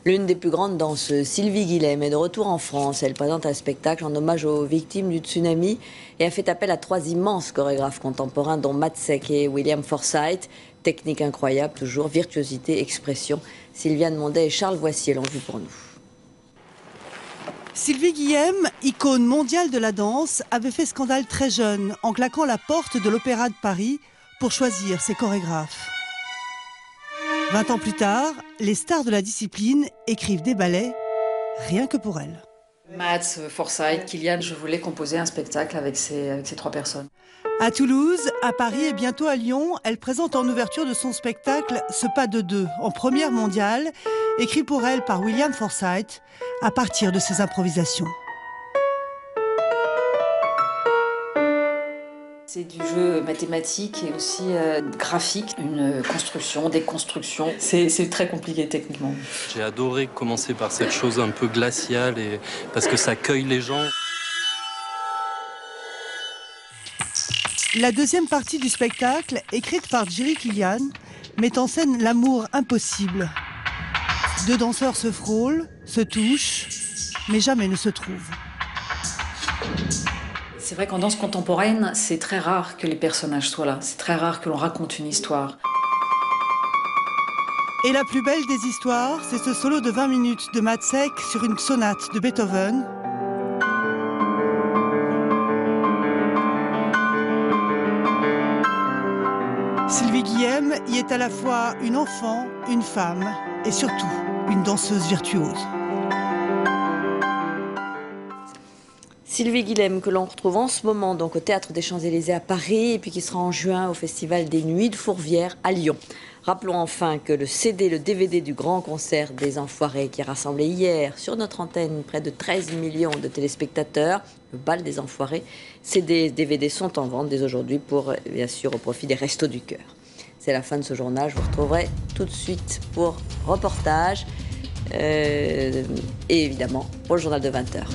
L'une des plus grandes danseuses, Sylvie Guillem, est de retour en France. Elle présente un spectacle en hommage aux victimes du tsunami et a fait appel à 3 immenses chorégraphes contemporains, dont Matt Seck et William Forsythe. Technique incroyable, toujours, virtuosité, expression. Sylviane Mondet et Charles Voissier l'ont vu pour nous. Sylvie Guillem, icône mondiale de la danse, avait fait scandale très jeune en claquant la porte de l'Opéra de Paris pour choisir ses chorégraphes. 20 ans plus tard, les stars de la discipline écrivent des ballets rien que pour elle. Matt, Forsythe, Kylian, je voulais composer un spectacle avec ces 3 personnes. À Toulouse, à Paris et bientôt à Lyon, elle présente en ouverture de son spectacle Ce pas de deux, en première mondiale, écrit pour elle par William Forsythe, à partir de ses improvisations. C'est du jeu mathématique et aussi graphique, une construction, des constructions. C'est très compliqué techniquement. J'ai adoré commencer par cette chose un peu glaciale parce que ça cueille les gens. La deuxième partie du spectacle, écrite par Jerry Kilian, met en scène l'amour impossible. 2 danseurs se frôlent, se touchent, mais jamais ne se trouvent. C'est vrai qu'en danse contemporaine, c'est très rare que les personnages soient là. C'est très rare que l'on raconte une histoire. Et la plus belle des histoires, c'est ce solo de 20 minutes de Matt Seck sur une sonate de Beethoven. Sylvie Guillem y est à la fois une enfant, une femme et surtout une danseuse virtuose. Sylvie Guillem, que l'on retrouve en ce moment donc au Théâtre des Champs-Élysées à Paris et puis qui sera en juin au Festival des Nuits de Fourvière à Lyon. Rappelons enfin que le DVD du grand concert des Enfoirés qui a rassemblé hier sur notre antenne près de 13 millions de téléspectateurs, le bal des Enfoirés, DVD sont en vente dès aujourd'hui pour, bien sûr, au profit des Restos du Cœur. C'est la fin de ce journal, je vous retrouverai tout de suite pour reportage et évidemment pour le journal de 20h.